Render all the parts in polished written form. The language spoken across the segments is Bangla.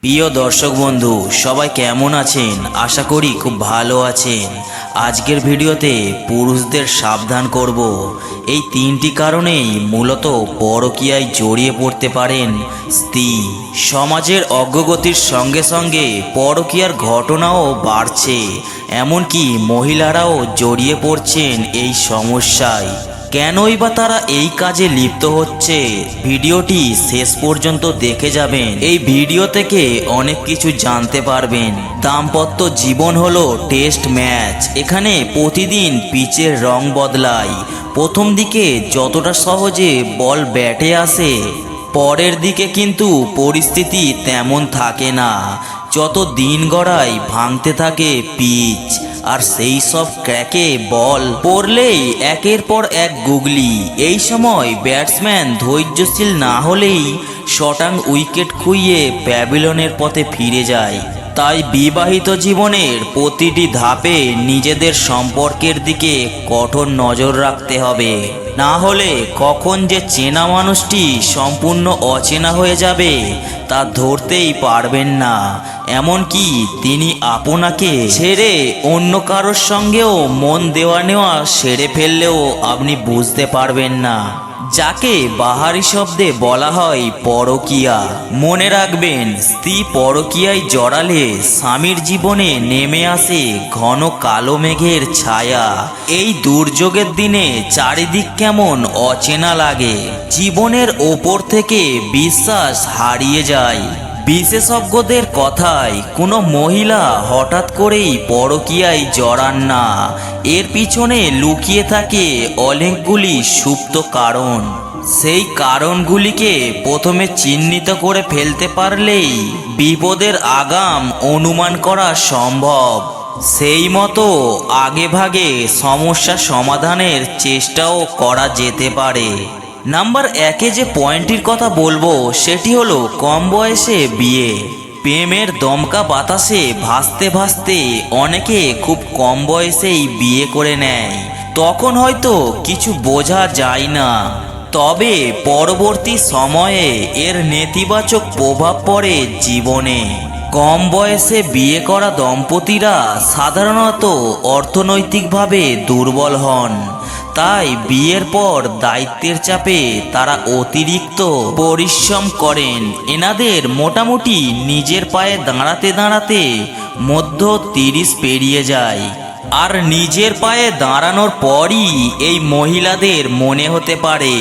প্রিয় দর্শক বন্ধু সবাই কেমন আছেন? আশা করি খুব ভালো আছেন। আজকের ভিডিওতে পুরুষদের সাবধান করব এই তিনটি কারণেই মূলত পরকীয়ায় জড়িয়ে পড়তে পারেন স্ত্রী। সমাজের অগ্রগতির সঙ্গে সঙ্গে পরকীয়ার ঘটনাও বাড়ছে, এমনকি মহিলারাও জড়িয়ে পড়ছেন এই সমস্যায়। কেনই বা তারা এই কাজে লিপ্ত হচ্ছে, ভিডিওটি শেষ পর্যন্ত দেখে যাবেন। এই ভিডিও থেকে অনেক কিছু জানতে পারবেন। দাম্পত্য জীবন হলো টেস্ট ম্যাচ, এখানে প্রতিদিন পিচের রং বদলায়। প্রথম দিকে যতটা সহজে বল ব্যাটে আসে, পরের দিকে কিন্তু পরিস্থিতি তেমন থাকে না। যত দিন গড়ায় ভাঙতে থাকে পিচ, আর সেই সব ক্র্যাকে বল পড়লেই একের পর এক গুগলি। এই সময় ব্যাটসম্যান ধৈর্যশীল না হলেই শটাং উইকেট খুইয়ে প্যাভিলনের পথে ফিরে যায়। তাই বিবাহিত জীবনের প্রতিটি ধাপে নিজেদের সম্পর্কের দিকে কঠোর নজর রাখতে হবে, না হলে কখন যে চেনা মানুষটি সম্পূর্ণ অচেনা হয়ে যাবে তা ধরতেই পারবেন না। এমনকি তিনি আপনাকে ছেড়ে অন্য কারোর সঙ্গেও মন দেওয়া নেওয়া সেরে ফেললেও আপনি বুঝতে পারবেন না, যাকে বাহারি শব্দে বলা হয় পরকীয়া। মনে রাখবেন, স্ত্রী পরকীয়ায় জড়ালে স্বামীর জীবনে নেমে আসে ঘন কালো মেঘের ছায়া। এই দুর্যোগের দিনে চারিদিক কেমন অচেনা লাগে, জীবনের ওপর থেকে বিশ্বাস হারিয়ে যায়। বিশেষজ্ঞদের কথায় কোনো মহিলা হঠাৎ করেই পরকীয়ায় জড়ান না, এর পিছনে লুকিয়ে থাকে অনেকগুলি সুপ্ত কারণ। সেই কারণগুলিকে প্রথমে চিহ্নিত করে ফেলতে পারলেই বিপদের আগাম অনুমান করা সম্ভব। সেই মতো আগেভাগে সমস্যা সমাধানের চেষ্টাও করা যেতে পারে। নাম্বার 1-এ যে পয়েন্টটির কথা বলবো সেটি হলো কম বয়সে বিয়ে। প্রেমের দমকা বাতাসে ভাসতে ভাসতে অনেকে খুব কম বয়সেই বিয়ে করে নেয়। তখন হয়তো কিছু বোঝা যায় না, তবে পরবর্তী সময়ে এর নেতিবাচক প্রভাব পড়ে জীবনে। কম বয়সে বিয়ে করা দম্পতিরা সাধারণত অর্থনৈতিকভাবে দুর্বল হন, তাই বিয়ের পর দায়িত্বের চাপে তারা অতিরিক্ত পরিশ্রম করেন। এনাদের মোটামুটি নিজের পায়ে দাঁড়াতে দাঁড়াতে মধ্য 30 পেরিয়ে যায়। আর নিজের পায়ে দাঁড়ানোর পরই এই মহিলাদের মনে হতে পারে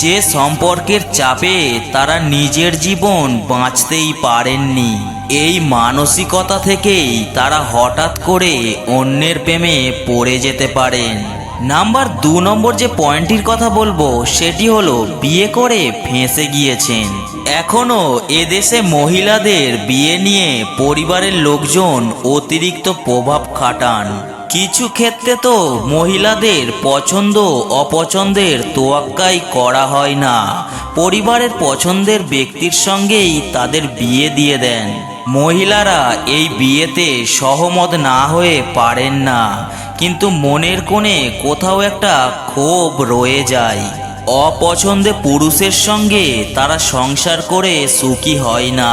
যে সম্পর্কের চাপে তারা নিজের জীবন বাঁচতেই পারেননি। এই মানসিকতা থেকেই তারা হঠাৎ করে অন্যের প্রেমে পড়ে যেতে পারেন। নাম্বার 2 যে পয়েন্টটির কথা বলবো সেটি হলো বিয়ে করে ফেঁসে গিয়েছেন। এখনো এদেশে মহিলাদের বিয়ে নিয়ে পরিবারের লোকজন অতিরিক্ত প্রভাব খাটান। কিছু ক্ষেত্রে তো মহিলাদের পছন্দ অপছন্দের তোয়াক্কাই করা হয় না, পরিবারের পছন্দের ব্যক্তির সঙ্গেই তাদের বিয়ে দিয়ে দেন। মহিলারা এই বিয়েতে সহমত না হয়ে পারেন না, কিন্তু মনের কোণে কোথাও একটা ক্ষোভ রয়ে যায়। অপছন্দে পুরুষের সঙ্গে তারা সংসার করে সুখী হয় না,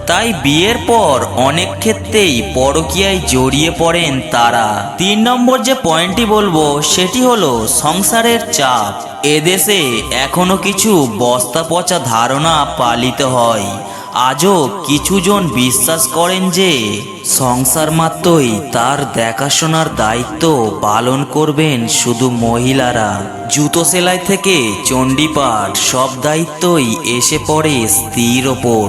তাই বিয়ের পর অনেক ক্ষেত্রেই পরকীয়ায় জড়িয়ে পড়েন তারা। 3 যে পয়েন্টটি বলবো সেটি হলো সংসারের চাপ। এদেশে এখনো কিছু বস্তা পচা ধারণা পালিত হয়। আজও কিছুজন বিশ্বাস করেন যে সংসার মাত্রই তার দেখাশোনার দায়িত্ব পালন করবেন শুধু মহিলারা। জুতো সেলাই থেকে চণ্ডীপাঠ সব দায়িত্বই এসে পড়ে স্ত্রীর ওপর,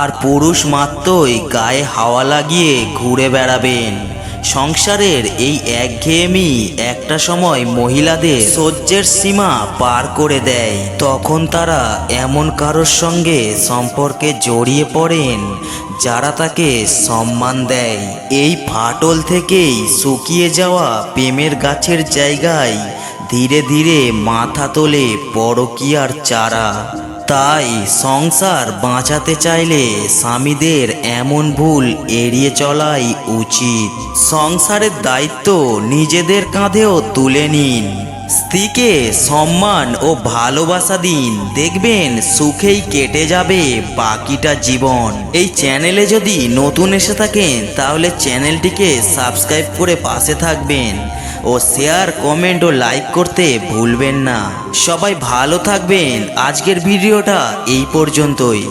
আর পুরুষ মাত্রই গায়ে হাওয়া লাগিয়ে ঘুরে বেড়াবেন। সংসারের এই একঘেয়েমি একটা সময় মহিলাদের সহ্যের সীমা পার করে দেয়। তখন তারা এমন কারোর সঙ্গে সম্পর্কে জড়িয়ে পড়েন যারা তাকে সম্মান দেয়। এই ফাটল থেকেই শুকিয়ে যাওয়া প্রেমের গাছের জায়গায় ধীরে ধীরে মাথা তোলে পরকীয়ার চারা। তাই সংসার বাঁচাতে চাইলে স্বামীদের এমন ভুল এড়িয়ে চলাই উচিত। সংসারের দায়িত্ব নিজেদের কাঁধেও তুলে নিন। স্ত্রীকে সম্মান ও ভালোবাসা দিন, দেখবেন সুখেই কেটে যাবে বাকিটা জীবন। এই চ্যানেলে যদি নতুন এসে থাকেন তাহলে চ্যানেলটিকে সাবস্ক্রাইব করে পাশে থাকবেন ও শেয়ার, কমেন্ট ও লাইক করতে ভুলবেন না। সবাই ভালো থাকবেন। আজকের ভিডিওটা এই পর্যন্তই।